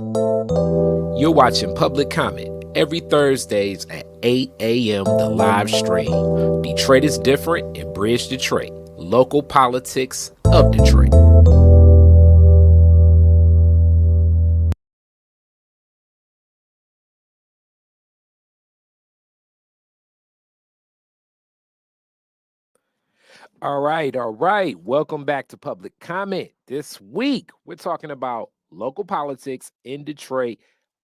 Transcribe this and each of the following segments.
You're watching Public Comment every Thursdays at 8 a.m. The live stream. Detroit is different and Bridge Detroit. Local politics of Detroit. All right, all right. Welcome back to Public Comment. This week, we're talking about local politics in Detroit,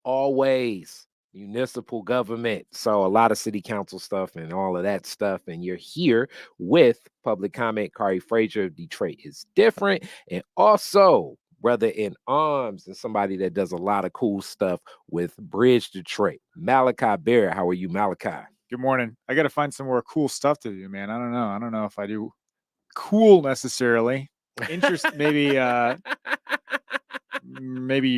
always municipal government. So, a lot of city council stuff and all of that stuff. And you're here with Public Comment. Kari Frazier of Detroit is different. And also, Brother in Arms and somebody that does a lot of cool stuff with Bridge Detroit. Malachi Barrett. How are you, Malachi? Good morning. I got to find some more cool stuff to do, man. I don't know. I don't know if I do cool necessarily. Interest, maybe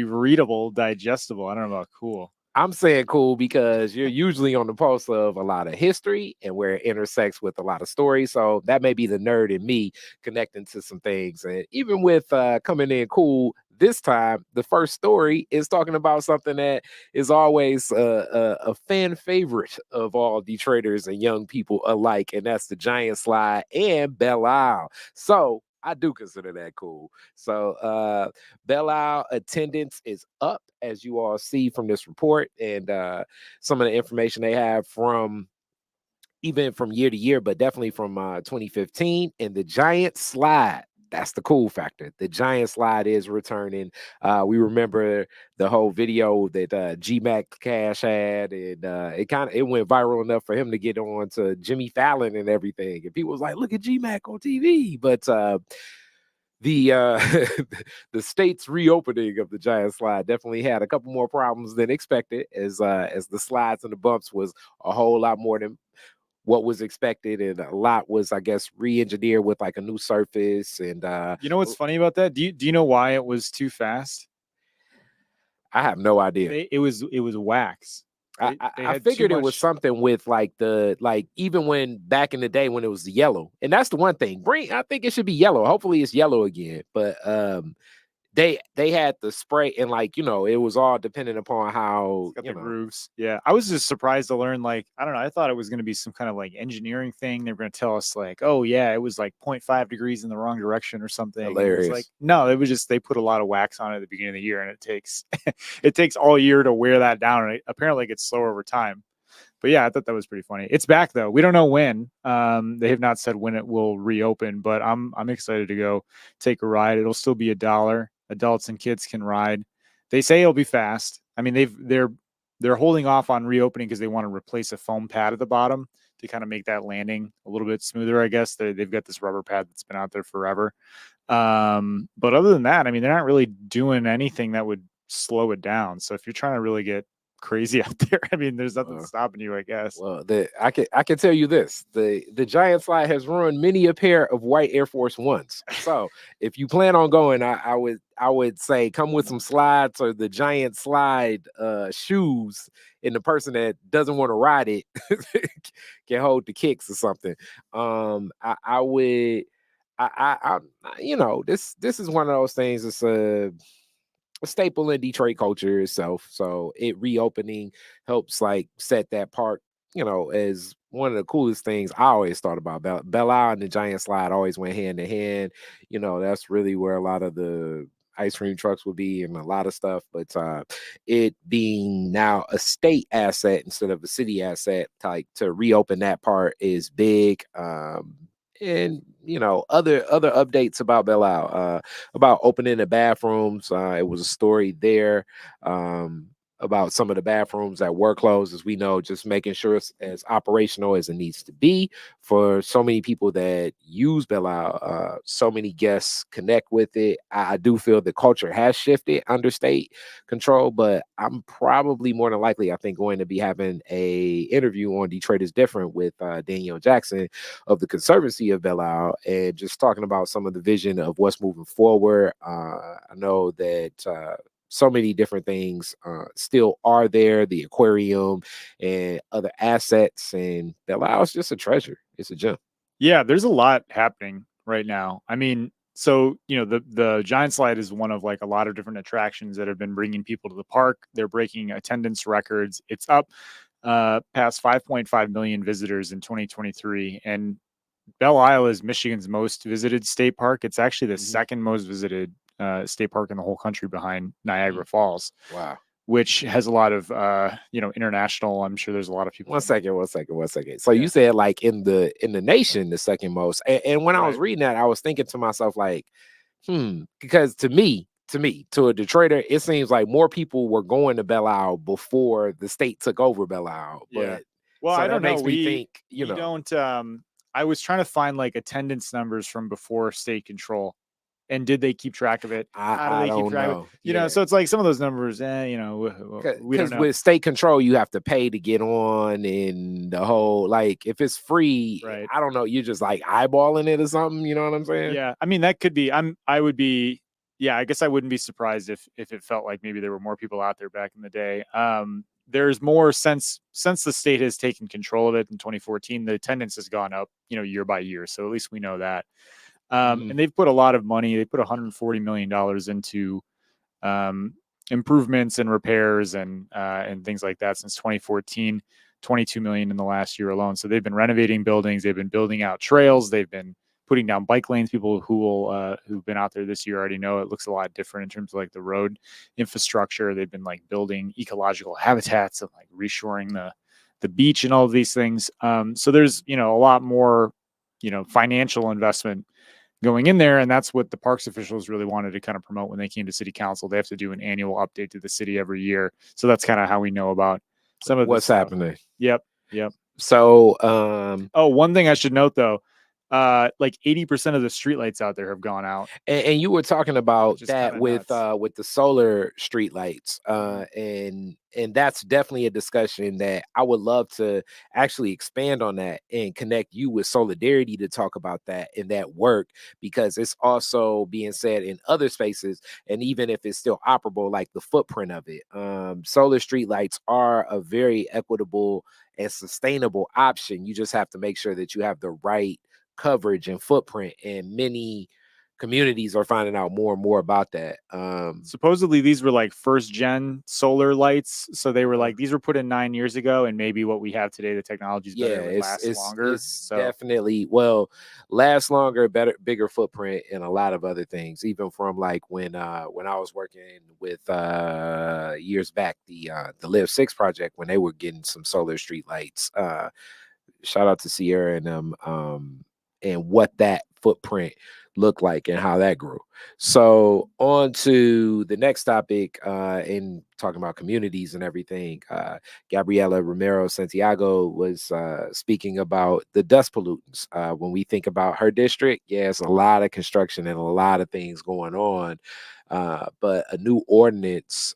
readable, digestible. I don't know about cool. I'm saying cool because you're usually on the pulse of a lot of history and where it intersects with a lot of stories. So that may be the nerd in me connecting to some things. And even with coming in cool this time, the first story is talking about something that is always a fan favorite of all Detroiters and young people alike, and that's the Giant Slide and Belle. So I do consider that cool. So Belle attendance is up, as you all see from this report, and some of the information they have from even from year to year, but definitely from 2015. And the Giant Slide. That's the cool factor. The Giant Slide is returning. We remember the whole video that GMAC Cash had, and it went viral enough for him to get on to Jimmy Fallon and everything. And people was like, "Look at GMAC on TV." But the the state's reopening of the Giant Slide definitely had a couple more problems than expected, as the slides and the bumps was a whole lot more than what was expected, and a lot was, I guess, re-engineered with like a new surface. And You know what's funny about that? Do you know why it was too fast? I have no idea. It was wax. They I had too figured it was much. something with like even when back in the day when it was yellow, and that's the one thing. I think it should be yellow. Hopefully it's yellow again. But they had the spray, and it was all dependent upon how It's got the grooves. Yeah, I was just surprised to learn. Like, I don't know. I thought it was going to be some kind of like engineering thing. They were going to tell us like, oh yeah, it was like 0.5 degrees in the wrong direction or something. And it was like, hilarious. no, it was just they put a lot of wax on it at the beginning of the year, and it takes it takes all year to wear that down. And apparently, it gets slower over time. But yeah, I thought that was pretty funny. It's back though. We don't know when. They have not said when it will reopen, but I'm excited to go take a ride. It'll still be $1. Adults and kids can ride. They say it'll be fast. I mean, they're holding off on reopening because they want to replace a foam pad at the bottom to kind of make that landing a little bit smoother. I guess they've got this rubber pad that's been out there forever. But other than that, I mean, they're not really doing anything that would slow it down. So if you're trying to really get crazy out there, I mean, there's nothing stopping you, I guess. Well, I can tell you this: the Giant Slide has ruined many a pair of white Air Force Ones. So if you plan on going, I would say come with some slides or the Giant Slide shoes, and the person that doesn't want to ride it can hold the kicks or something. I would. This is one of those things. It's a staple in Detroit culture itself. So it reopening helps like set that part, as one of the coolest things I always thought about. Belle and the Giant Slide always went hand in hand. That's really where a lot of the ice cream trucks would be and a lot of stuff. But it being now a state asset instead of a city asset, like to reopen that part is big. And other updates about Belle about opening the bathrooms. It was a story there about some of the bathrooms that were closed, as we know, just making sure it's as operational as it needs to be for so many people that use Belle. So many guests connect with it. I do feel the culture has shifted under state control, but I'm probably more than likely, I think, going to be having a interview on Detroit is Different with Danielle Jackson of the Conservancy of Belle, and just talking about some of the vision of what's moving forward. I know that so many different things still are there, the aquarium and other assets, and Belle is just a treasure. It's a gem. Yeah, there's a lot happening right now. I mean, so the giant slide is one of like a lot of different attractions that have been bringing people to the park. They're breaking attendance records. It's up past 5.5 million visitors in 2023, and Belle Isle is Michigan's most visited state park. It's actually the second most visited state park in the whole country behind Niagara Falls. Wow. Which has a lot of international. I'm sure there's a lot of people. One second. So you said like in the nation, the second most. And when I was Right. reading that, I was thinking to myself, like, because to me, to a Detroiter, it seems like more people were going to Belle Isle before the state took over Belle Isle. Yeah. But Well, so I that don't know. makes me think, We don't. I was trying to find like attendance numbers from before state control, and did they keep track of it? How do I they keep don't track of it? know. Yeah. So it's like some of those numbers, we don't Because know. with state control, you have to pay to get on, and the whole, like, if it's free, Right. I don't know, you're just like eyeballing it or something. You know what I'm saying? Yeah. I mean, that could be. I would be. Yeah. I guess I wouldn't be surprised if it felt like maybe there were more people out there back in the day. There's more since the state has taken control of it in 2014. The attendance has gone up, year by year. So at least we know that. And they've put a lot of money. They put $140 million into um, improvements and repairs and things like that since 2014. 22 million in the last year alone. So they've been renovating buildings. They've been building out trails. They've been putting down bike lanes. People who've been out there this year already know it looks a lot different in terms of like the road infrastructure. They've been like building ecological habitats and like reshoring the beach and all of these things. So there's a lot more financial investment going in there, and that's what the parks officials really wanted to kind of promote when they came to city council. They have to do an annual update to the city every year, so that's kind of how we know about some of this What's stuff. happening? Yep. So, Oh, one thing I should note though, like 80% of the streetlights out there have gone out. and you were talking about Just that kind of nuts. with the solar street lights, Mhm. and that's definitely a discussion that I would love to actually expand on that and connect you with Solidarity to talk about that and that work, because it's also being said in other spaces, and even if it's still operable, like the footprint of it. Solar street lights are a very equitable and sustainable option. You just have to make sure that you have the right coverage and footprint, and many communities are finding out more and more about that. Supposedly these were like first gen solar lights, so they were uh, like these were put in 9 years ago, and maybe what we have today, the technology is better, yeah, it would last longer. it's So definitely, well, last longer, better, bigger footprint, and a lot of other things. Even from like when I was working with years back, the Live Six project, when they were getting some solar street lights. Shout out to Sierra and them, and what that footprint looked like and how that grew. So on to the next topic, in talking about communities and everything. Gabriela Romero Santiago was speaking about the dust pollutants. When we think about her district, yeah, it's a lot of construction and a lot of things going on, but a new ordinance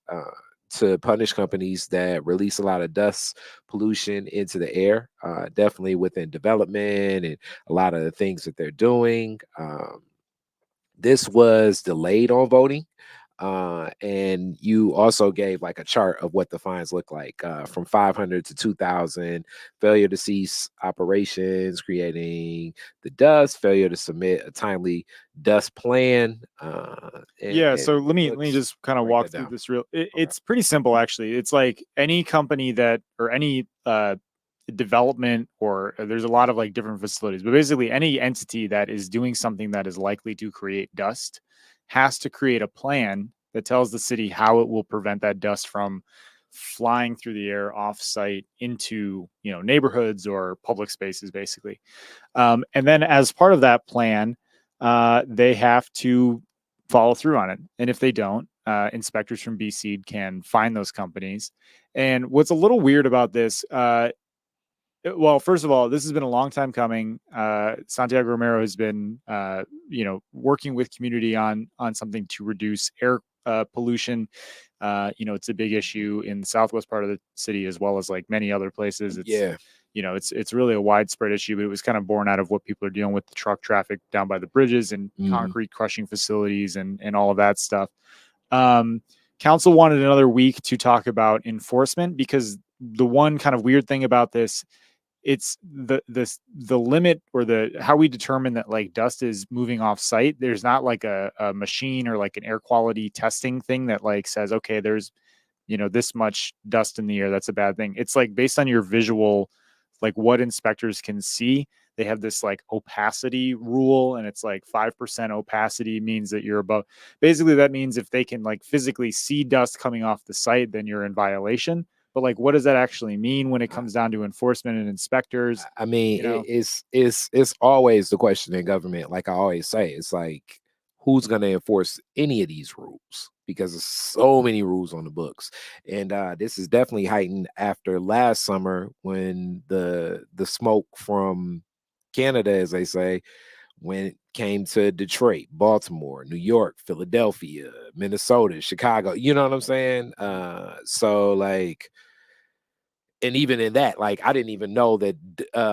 to punish companies that release a lot of dust pollution into the air, definitely within development and a lot of the things that they're doing. This was delayed on voting. And you also gave like a chart of what the fines look like, from 500 to 2,000, failure to cease operations, creating the dust, failure to submit a timely dust plan. yeah, And so it let me looks, just kind of break walk that through down. this real. Okay. It's pretty simple actually. It's like any company that or any development or there's a lot of like different facilities, but basically any entity that is doing something that is likely to create dust has to create a plan that tells the city how it will prevent that dust from flying through the air off site into neighborhoods or public spaces basically. And then as part of that plan, they have to follow through on it. And if they don't, inspectors from BC can find those companies. And what's a little weird about this, well, first of all, this has been a long time coming. Santiago Romero has been, working with community on something to reduce air pollution. It's a big issue in the southwest part of the city as well as like many other places. Yeah. It's really a widespread issue, but it was kind of born out of what people are dealing with the truck traffic down by the bridges and Mhm. concrete crushing facilities and all of that stuff. Um, Council wanted another week to talk about enforcement because the one kind of weird thing about this it's the limit, or the how we determine that like dust is moving off site. There's not like a machine or like an air quality testing thing that like says, okay, there's, this much dust in the air, that's a bad thing. It's like based on your visual, like what inspectors can see. They have this like opacity rule, and it's like 5% opacity means that you're above. Basically, that means if they can like physically see dust coming off the site, then you're in violation. But like, what does that actually mean when it comes down to enforcement and inspectors? I mean, You know, it's always the question in government. Like I always say, it's like who's going to enforce any of these rules because there's so many rules on the books, and this is definitely heightened after last summer when the smoke from Canada, as they say, when it came to Detroit, Baltimore, New York, Philadelphia, Minnesota, Chicago. You know what I'm saying? So like, and even in that, like I didn't even know that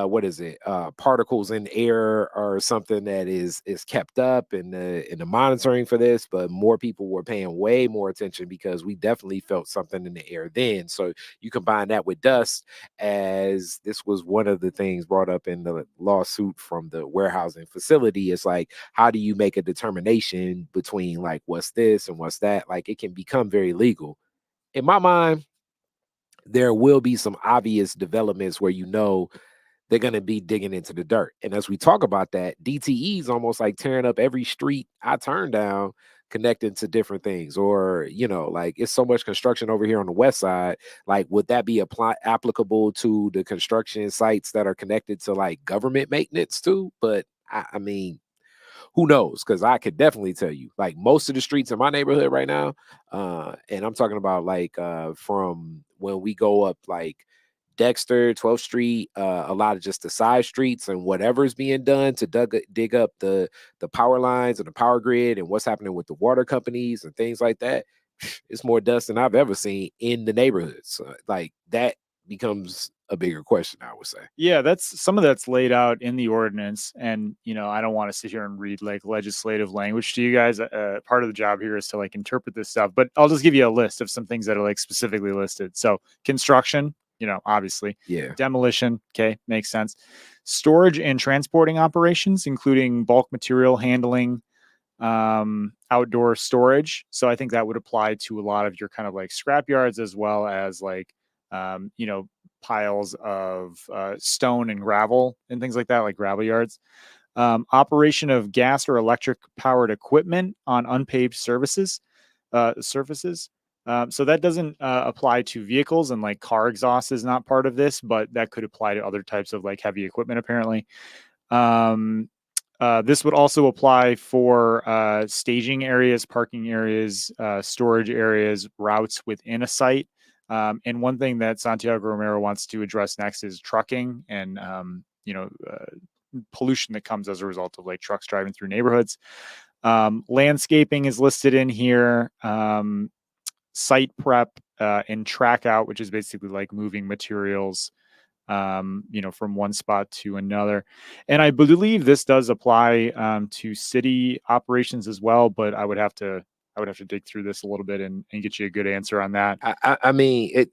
what is it? Particles in air are something that is kept up in the monitoring for this, but more people were paying way more attention because we definitely felt something in the air then. So you combine that with dust, as this was one of the things brought up in the lawsuit from the warehousing facility. It's like, how do you make a determination between like what's this and what's that? Like it can become very legal. In my mind, there will be some obvious developments where they're going to be digging into the dirt. And as we talk about that, DTE is almost like tearing up every street I turn down, connecting to different things. Or, like it's so much construction over here on the west side. Like, would that be applicable to the construction sites that are connected to like government maintenance too? But I mean, who knows? Because I could definitely tell you, like most of the streets in my neighborhood right now, and I'm talking about like from when we go up like Dexter, 12th Street, a lot of just the side streets and whatever's being done to dig up the power lines and the power grid and what's happening with the water companies and things like that. It's more dust than I've ever seen in the neighborhoods. So, like that becomes a bigger question, I would say. yeah, that's some of that's laid out in the ordinance, and I don't want to sit here and read like legislative language to you guys. Part of the job here is to like interpret this stuff, but I'll just give you a list of some things that are like specifically listed. So construction, obviously, Yeah. demolition, okay, makes sense. Storage and transporting operations, including bulk material handling, outdoor storage. So I think that would apply to a lot of your kind of like scrap yards, as well as like um, you know piles of stone and gravel and things like that, like gravel yards. Operation of gas or electric powered equipment on unpaved surfaces. So that doesn't apply to vehicles, and like car exhaust is not part of this, but that could apply to other types of like heavy equipment apparently. Um, this would also apply for staging areas, parking areas, storage areas, routes within a site. And one thing that Santiago Romero wants to address next is trucking and pollution that comes as a result of like trucks driving through neighborhoods. Landscaping is listed in here. Site prep and track out, which is basically like moving materials from one spot to another. And I believe this does apply to city operations as well, but I would have to dig through this a little bit and get you a good answer on that. I mean it.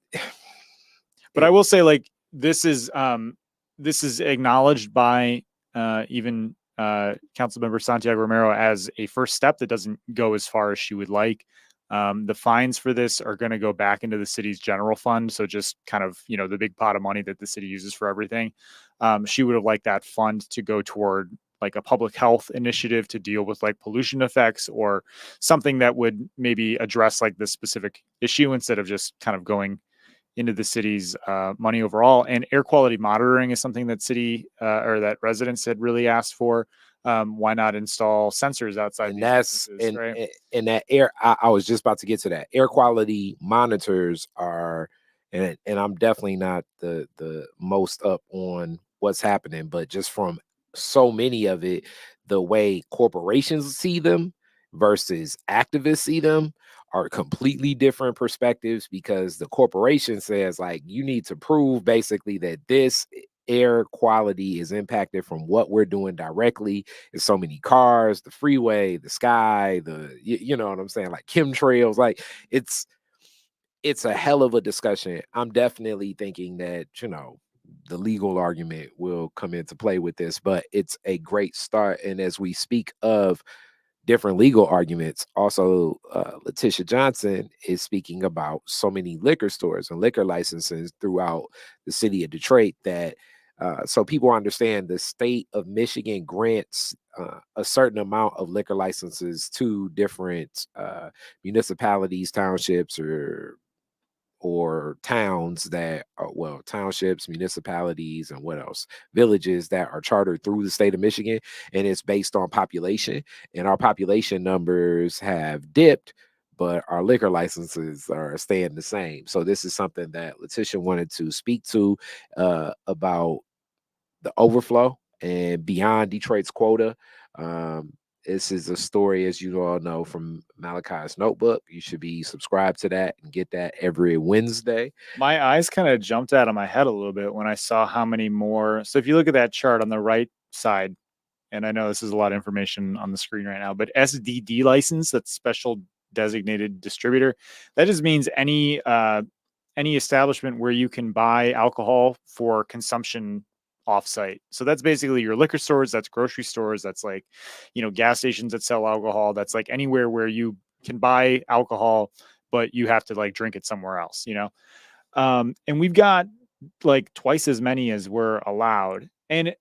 But I will say, like, this is acknowledged by even Councilmember Santiago Romero as a first step that doesn't go as far as she would like. The fines for this are going to go back into the city's general fund. So just kind of, the big pot of money that the city uses for everything. She would have liked that fund to go toward like a public health initiative to deal with like pollution effects, or something that would maybe address like this specific issue instead of just kind of going into the city's money overall. And air quality monitoring is something that city or that residents had really asked for. Why not install sensors outside And these that's businesses, right? and that air I was just about to get to that. Air quality monitors are, and I'm definitely not the most up on what's happening, but just from so many of it, the way corporations see them versus activists see them are completely different perspectives, because the corporation says like you need to prove basically that this air quality is impacted from what we're doing directly. There's so many cars, the freeway, the sky, you know what I'm saying, like chemtrails. Like it's a hell of a discussion. I'm definitely thinking that the legal argument will come into play with this, but it's a great start. And as we speak of different legal arguments, also Letitia Johnson is speaking about so many liquor stores and liquor licenses throughout the city of Detroit that so people understand the state of Michigan grants a certain amount of liquor licenses to different municipalities, townships, or towns that are, well, townships, municipalities, and what else, villages that are chartered through the state of Michigan, and it's based on population, and our population numbers have dipped, but our liquor licenses are staying the same. So this is something that Letitia wanted to speak to about the overflow and beyond Detroit's quota. Um, this is a story, as you all know, from Malachi's Notebook. You should be subscribed to that and get that every Wednesday. My eyes kind of jumped out of my head a little bit when I saw how many more. So if you look at that chart on the right side, and I know this is a lot of information on the screen right now, but SDD license, that's special designated distributor, that just means any establishment where you can buy alcohol for consumption offsite. So that's basically your liquor stores, that's grocery stores, that's like, gas stations that sell alcohol, that's like anywhere where you can buy alcohol, but you have to like drink it somewhere else. And we've got like twice as many as we're allowed. And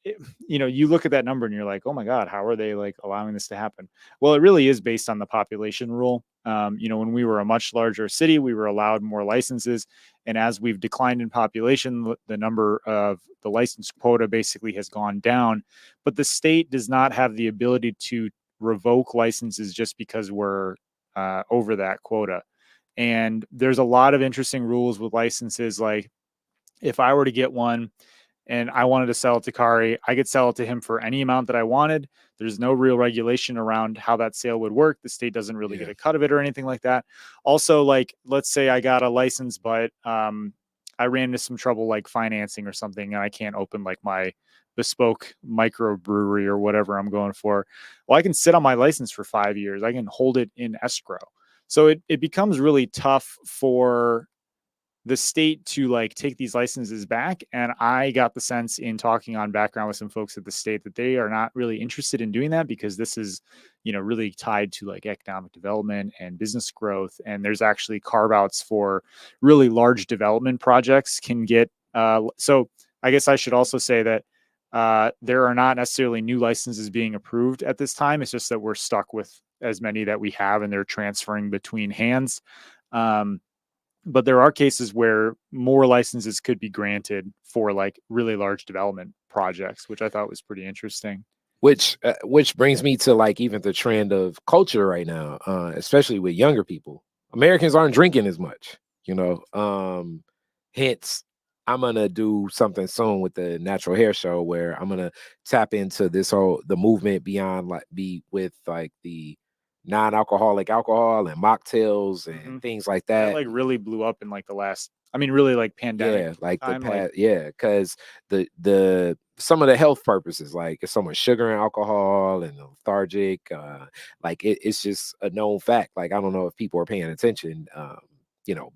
you look at that number and you're like, oh my God, how are they like allowing this to happen? Well, it really is based on the population rule. When we were a much larger city, we were allowed more licenses. And as we've declined in population, the number of the license quota basically has gone down. But the state does not have the ability to revoke licenses just because we're over that quota. And there's a lot of interesting rules with licenses. Like if I were to get one and I wanted to sell it to Kari, I could sell it to him for any amount that I wanted. There's no real regulation around how that sale would work. The state doesn't really get a cut of it or anything like that. Also, like, let's say I got a license, but I ran into some trouble like financing or something, and I can't open like my bespoke microbrewery or whatever I'm going for. Well, I can sit on my license for 5 years. I can hold it in escrow. So it becomes really tough for the state to like take these licenses back. And I got the sense in talking on background with some folks at the state that they are not really interested in doing that because this is, really tied to like economic development and business growth. And there's actually carve outs for really large development projects can get. So I guess I should also say that there are not necessarily new licenses being approved at this time. It's just that we're stuck with as many that we have and they're transferring between hands. But there are cases where more licenses could be granted for like really large development projects, which I thought was pretty interesting. Which brings me to like even the trend of culture right now, especially with younger people. Americans aren't drinking as much, hence I'm gonna do something soon with the natural hair show where I'm gonna tap into the movement beyond like be with like the non-alcoholic alcohol and mocktails and things like That that. like really blew up in like really like pandemic Like the time. Like, past, because the some of the health purposes, like if someone's sugar and alcohol and lethargic, like it's just a known fact. Like I don't know if people are paying attention.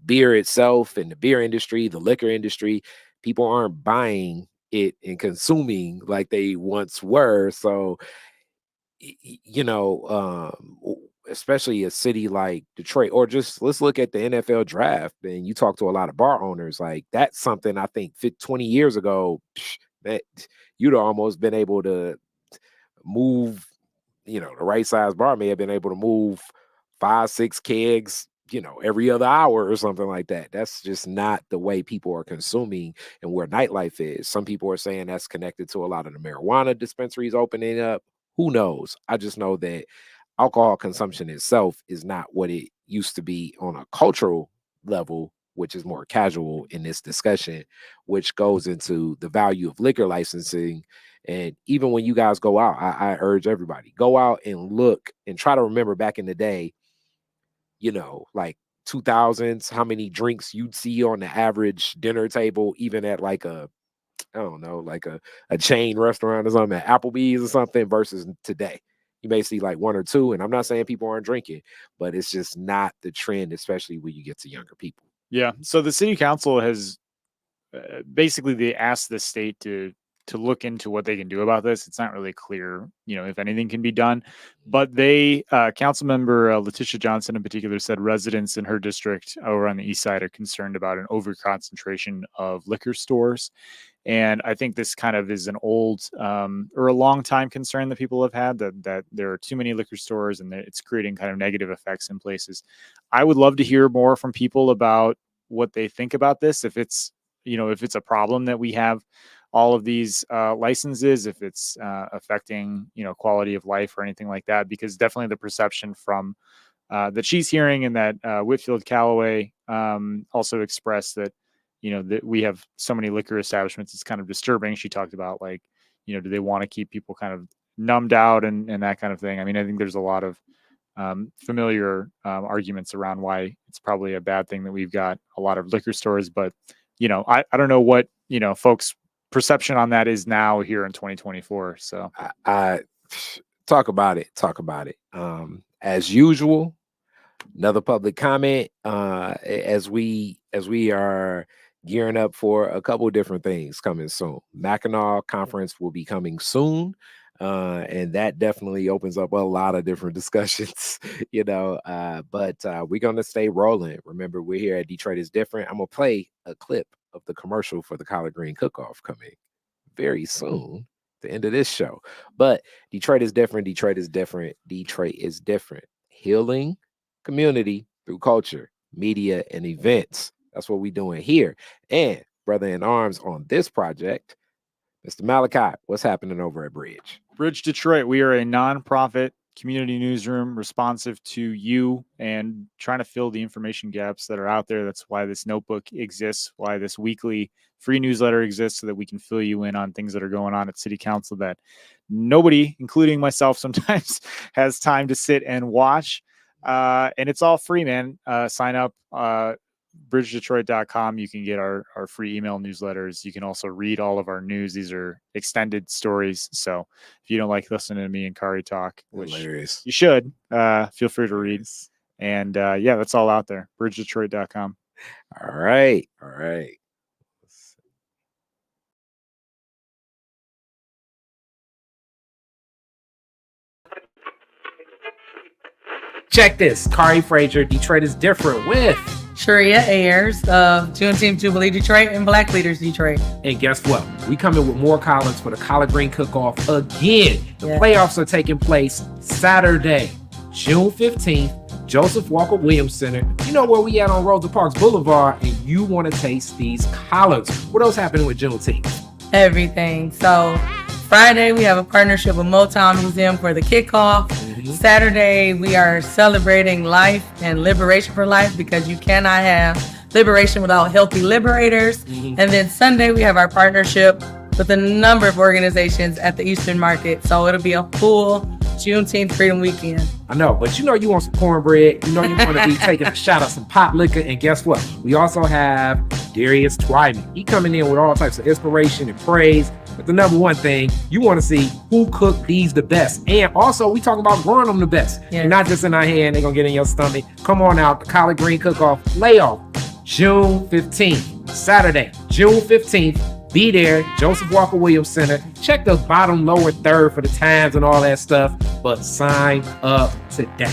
Beer itself and the beer industry, the liquor industry, people aren't buying it and consuming like they once were. So especially a city like Detroit, or just let's look at the NFL draft. And you talk to a lot of bar owners, like that's something I think 20 years ago that you'd almost been able to move. The right size bar may have been able to move 5, 6 kegs, every other hour or something like that. That's just not the way people are consuming and where nightlife is. Some people are saying that's connected to a lot of the marijuana dispensaries opening up. Who knows? I just know that alcohol consumption itself is not what it used to be on a cultural level, which is more casual in this discussion, which goes into the value of liquor licensing. And even when you guys go out, I urge everybody, go out and look and try to remember back in the day, like 2000s, how many drinks you'd see on the average dinner table, even at like I don't know, like a chain restaurant or something, at Applebee's or something, versus today. You may see like one or two, and I'm not saying people aren't drinking, but it's just not the trend, especially when you get to younger people. yeah. So the city council has basically they asked the state to look into what they can do about this. It's not really clear, if anything can be done. But they, council member Letitia Johnson in particular, said residents in her district over on the east side are concerned about an overconcentration of liquor stores. And I think this kind of is an old or a long time concern that people have had, that there are too many liquor stores and that it's creating kind of negative effects in places. I would love to hear more from people about what they think about this. If it's a problem that we have all of these licenses, if it's affecting quality of life or anything like that, because definitely the perception from that she's hearing, and that Whitfield Callaway also expressed that that we have so many liquor establishments, it's kind of disturbing. She talked about, like, do they want to keep people kind of numbed out and that kind of thing. I mean, I think there's a lot of familiar arguments around why it's probably a bad thing that we've got a lot of liquor stores, but I don't know what folks' perception on that is now here in 2024. So I talk about it. As usual, another public comment as we are gearing up for a couple of different things coming soon. Mackinac conference will be coming soon. And that definitely opens up a lot of different discussions, but we're going to stay rolling. Remember, we're here at Detroit is Different. I'm going to play a clip of the commercial for the collard green cook-off coming very soon, the end of this show. But Detroit is different. Detroit is different. Detroit is different. Healing community through culture, media, and events. That's what we're doing here. And brother in arms on this project, Mr. Malachi, what's happening over at Bridge? Bridge Detroit, we are a nonprofit community newsroom responsive to you and trying to fill the information gaps that are out there. That's why this notebook exists, why this weekly free newsletter exists, so that we can fill you in on things that are going on at City Council that nobody, including myself sometimes, has time to sit and watch. And it's all free, man. Sign up. bridgedetroit.com. You can get our free email newsletters. You can also read all of our news. These are extended stories. So if you don't like listening to me and Kari talk, which Hilarious. you should, feel free to read. And that's all out there. bridgedetroit.com. All right. Check this. Kari Frazier, Detroit is Different with Sharia Ayers of Juneteenth Jubilee Detroit and Black Leaders Detroit. And guess what? We coming with more columns for the collard green cook-off again. The playoffs are taking place Saturday, June 15th, Joseph Walker Williams Center. You know where we at on Rosa Parks Boulevard, and you want to taste these collards. What else happening with Juneteenth? Everything. So Friday, we have a partnership with Motown Museum for the kickoff. Saturday, we are celebrating life and liberation for life, because you cannot have liberation without healthy liberators. And then Sunday, we have our partnership with a number of organizations at the Eastern Market. So it'll be a full Juneteenth Freedom Weekend. I know, but you want some cornbread. You want to be taking a shot of some pot liquor. And guess what? We also have Darius Twyman. He coming in with all types of inspiration and praise. But the number one thing, you want to see who cooked these the best. And also, we talk about growing them the best. Yes. And not just in our hand, they're going to get in your stomach. Come on out, the collard green cook-off layoff, June 15th, Saturday, June 15th. Be there, Joseph Walker Williams Center. Check the bottom, lower third for the times and all that stuff. But sign up today.